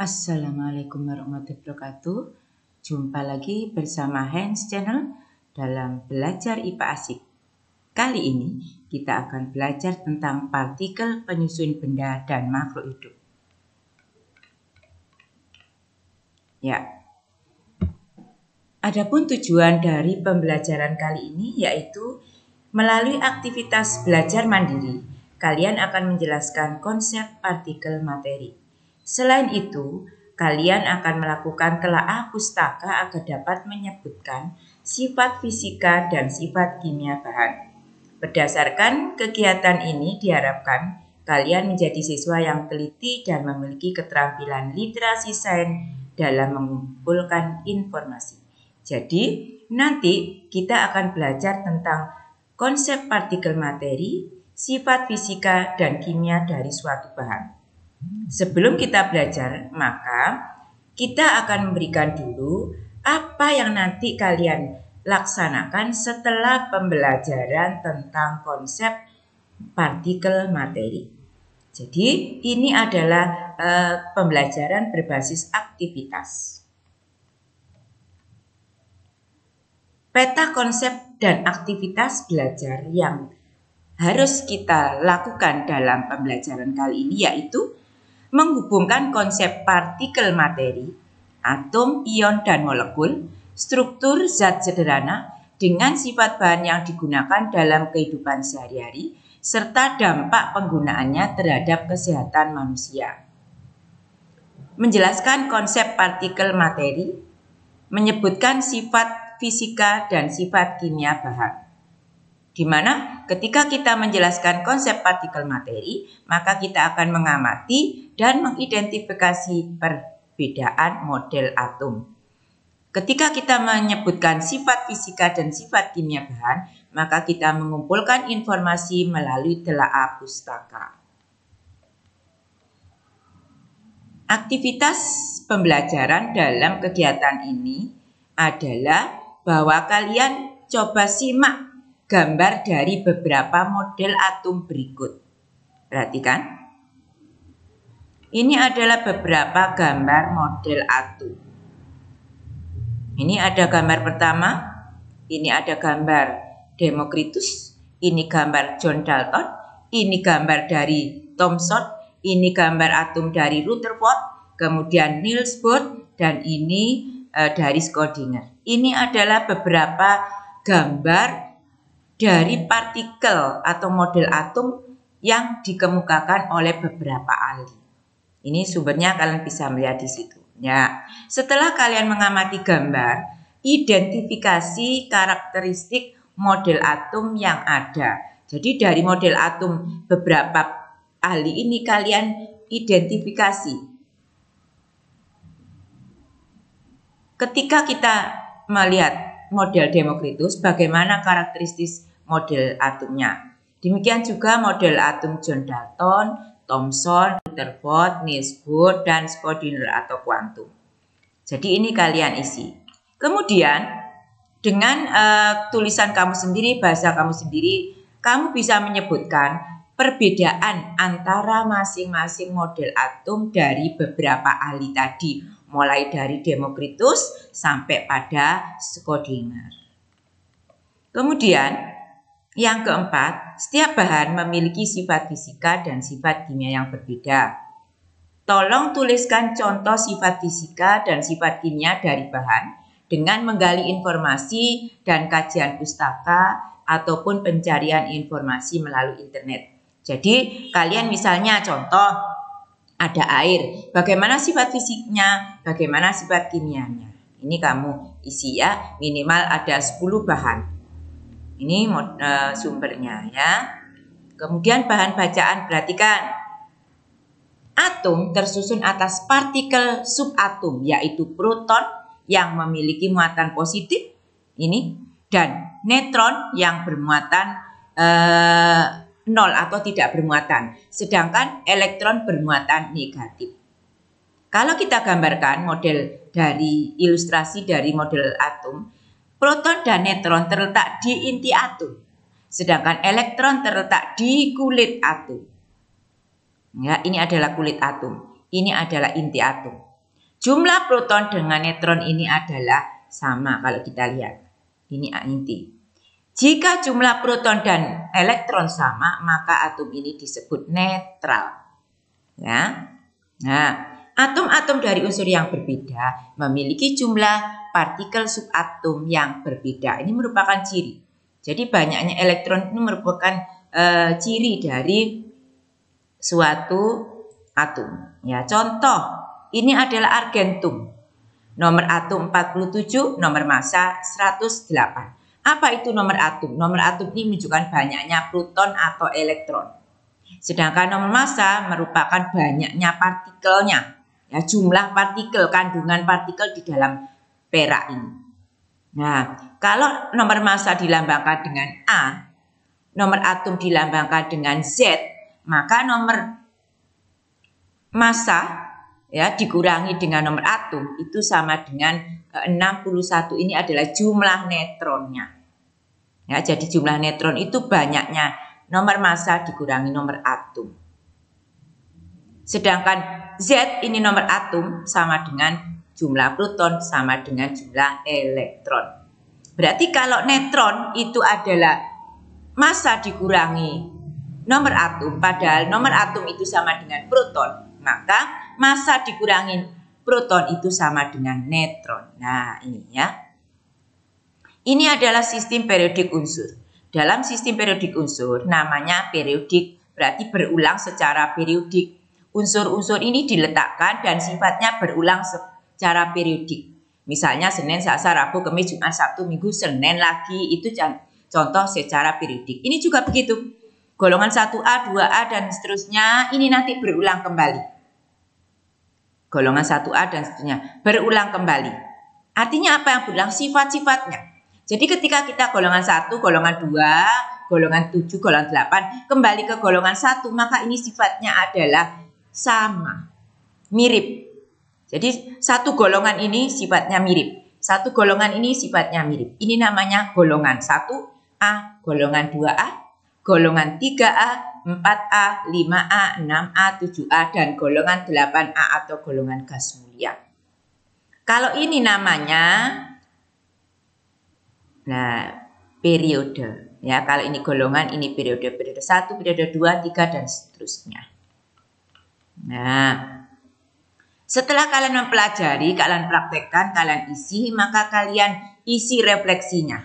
Assalamualaikum warahmatullahi wabarakatuh. Jumpa lagi bersama Hans Channel dalam belajar IPA Asik. Kali ini kita akan belajar tentang partikel, penyusun benda, dan makhluk hidup. Ya. Adapun tujuan dari pembelajaran kali ini yaitu melalui aktivitas belajar mandiri, kalian akan menjelaskan konsep partikel materi. Selain itu, kalian akan melakukan telaah pustaka agar dapat menyebutkan sifat fisika dan sifat kimia bahan. Berdasarkan kegiatan ini diharapkan kalian menjadi siswa yang teliti dan memiliki keterampilan literasi sains dalam mengumpulkan informasi. Jadi, nanti kita akan belajar tentang konsep partikel materi, sifat fisika dan kimia dari suatu bahan. Sebelum kita belajar, maka kita akan memberikan dulu apa yang nanti kalian laksanakan setelah pembelajaran tentang konsep partikel materi. Jadi ini adalah pembelajaran berbasis aktivitas. Peta konsep dan aktivitas belajar yang harus kita lakukan dalam pembelajaran kali ini yaitu menghubungkan konsep partikel materi, atom, ion, dan molekul, struktur zat sederhana dengan sifat bahan yang digunakan dalam kehidupan sehari-hari, serta dampak penggunaannya terhadap kesehatan manusia. Menjelaskan konsep partikel materi, menyebutkan sifat fisika dan sifat kimia bahan. Di mana ketika kita menjelaskan konsep partikel materi, maka kita akan mengamati dan mengidentifikasi perbedaan model atom. Ketika kita menyebutkan sifat fisika dan sifat kimia bahan, maka kita mengumpulkan informasi melalui telaah pustaka. Aktivitas pembelajaran dalam kegiatan ini adalah bahwa kalian coba simak gambar dari beberapa model atom berikut. Perhatikan. Ini adalah beberapa gambar model atom. Ini ada gambar pertama. Ini ada gambar Democritus. Ini gambar John Dalton. Ini gambar dari Thomson. Ini gambar atom dari Rutherford. Kemudian Niels Bohr. Dan ini dari Schrödinger. Ini adalah beberapa gambar dari partikel atau model atom yang dikemukakan oleh beberapa ahli. Ini sumbernya kalian bisa melihat di situ. Ya, setelah kalian mengamati gambar, identifikasi karakteristik model atom yang ada. Jadi dari model atom beberapa ahli ini kalian identifikasi. Ketika kita melihat model Democritus, bagaimana karakteristik model atomnya. Demikian juga model atom John Dalton, Thomson, Rutherford, Niels Bohr, dan Schrödinger atau kuantum. Jadi ini kalian isi. Kemudian dengan tulisan kamu sendiri, bahasa kamu sendiri, kamu bisa menyebutkan perbedaan antara masing-masing model atom dari beberapa ahli tadi. Mulai dari Democritus sampai pada Schrödinger. Kemudian yang keempat, setiap bahan memiliki sifat fisika dan sifat kimia yang berbeda. Tolong tuliskan contoh sifat fisika dan sifat kimia dari bahan dengan menggali informasi dan kajian pustaka ataupun pencarian informasi melalui internet. Jadi kalian misalnya contoh ada air, bagaimana sifat fisiknya, bagaimana sifat kimianya. Ini kamu isi ya, minimal ada 10 bahan. Ini sumbernya ya. Kemudian bahan bacaan, perhatikan. Atom tersusun atas partikel subatom, yaitu proton yang memiliki muatan positif, ini, dan neutron yang bermuatan nol atau tidak bermuatan, sedangkan elektron bermuatan negatif. Kalau kita gambarkan model dari ilustrasi dari model atom, proton dan neutron terletak di inti atom, sedangkan elektron terletak di kulit atom. Ya, ini adalah kulit atom, ini adalah inti atom. Jumlah proton dengan neutron ini adalah sama kalau kita lihat. Ini inti. Jika jumlah proton dan elektron sama, maka atom ini disebut netral. Ya. Nah, atom-atom dari unsur yang berbeda memiliki jumlah partikel subatom yang berbeda. Ini merupakan ciri. Jadi banyaknya elektron ini merupakan ciri dari suatu atom. Ya, contoh ini adalah argentum. Nomor atom 47, nomor massa 108. Apa itu nomor atom? Nomor atom ini menunjukkan banyaknya proton atau elektron. Sedangkan nomor massa merupakan banyaknya partikelnya. Ya, jumlah partikel, kandungan partikel di dalam perak ini. Nah, kalau nomor massa dilambangkan dengan A, nomor atom dilambangkan dengan Z, maka nomor massa ya dikurangi dengan nomor atom itu sama dengan 61. Ini adalah jumlah neutronnya. Ya, jadi jumlah neutron itu banyaknya nomor massa dikurangi nomor atom. Sedangkan Z ini nomor atom sama dengan jumlah proton sama dengan jumlah elektron. Berarti kalau neutron itu adalah massa dikurangi nomor atom, padahal nomor atom itu sama dengan proton, maka massa dikurangi proton itu sama dengan neutron. Nah, ini ya. Ini adalah sistem periodik unsur. Dalam sistem periodik unsur namanya periodik, berarti berulang secara periodik. Unsur-unsur ini diletakkan dan sifatnya berulang secara periodik. Misalnya Senin, Selasa, Rabu, Kamis, Jumat, Sabtu, Minggu, Senin lagi, itu contoh secara periodik. Ini juga begitu. Golongan 1A, 2A, dan seterusnya ini nanti berulang kembali. Golongan 1A dan seterusnya berulang kembali. Artinya apa yang berulang? Sifat-sifatnya. Jadi ketika kita golongan 1, golongan 2, golongan 7, golongan 8 kembali ke golongan 1, maka ini sifatnya adalah sama, mirip. Jadi satu golongan ini sifatnya mirip, satu golongan ini sifatnya mirip. Ini namanya golongan 1A, golongan 2A, golongan 3A, 4A, 5A, 6A, 7A, dan golongan 8A atau golongan gas mulia. Kalau ini namanya periode. Ya, kalau ini golongan, ini periode 1, periode 2, 3, dan seterusnya. Nah, setelah kalian mempelajari, kalian praktekkan, kalian isi, maka kalian isi refleksinya.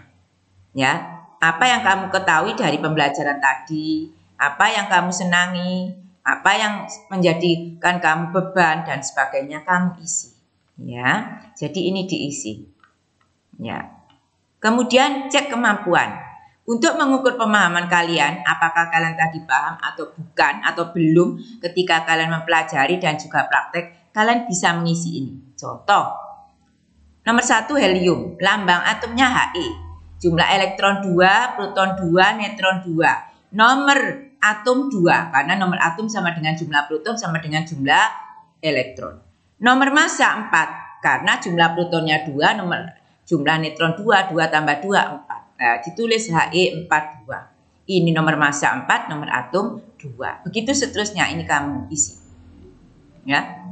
Ya, apa yang kamu ketahui dari pembelajaran tadi, apa yang kamu senangi, apa yang menjadikan kamu beban dan sebagainya, kamu isi. Ya, jadi ini diisi. Ya. Kemudian cek kemampuan. Untuk mengukur pemahaman kalian, apakah kalian tadi paham atau bukan atau belum ketika kalian mempelajari dan juga praktek, kalian bisa mengisi ini. Contoh, nomor 1 helium, lambang atomnya He. Jumlah elektron 2, proton 2, neutron 2. Nomor atom 2, karena nomor atom sama dengan jumlah proton sama dengan jumlah elektron. Nomor massa 4, karena jumlah protonnya 2, jumlah neutron 2, 2 tambah 2, 4. Nah, ditulis He 42. Ini nomor massa 4, nomor atom 2. Begitu seterusnya, ini kamu isi. Ya.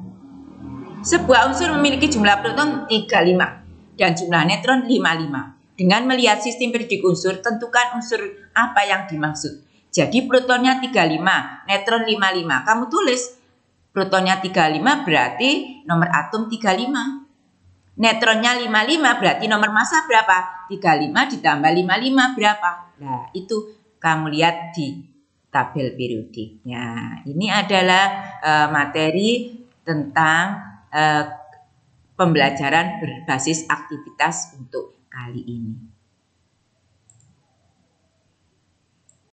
Sebuah unsur memiliki jumlah proton 35 dan jumlah neutron 55. Dengan melihat sistem periodik unsur, tentukan unsur apa yang dimaksud. Jadi protonnya 35, neutron 55. Kamu tulis protonnya 35 berarti nomor atom 35. Neutronnya 55 berarti nomor massa berapa? 35 ditambah 55 berapa? Nah, itu kamu lihat di tabel periodiknya. Ini adalah materi tentang pembelajaran berbasis aktivitas untuk kali ini.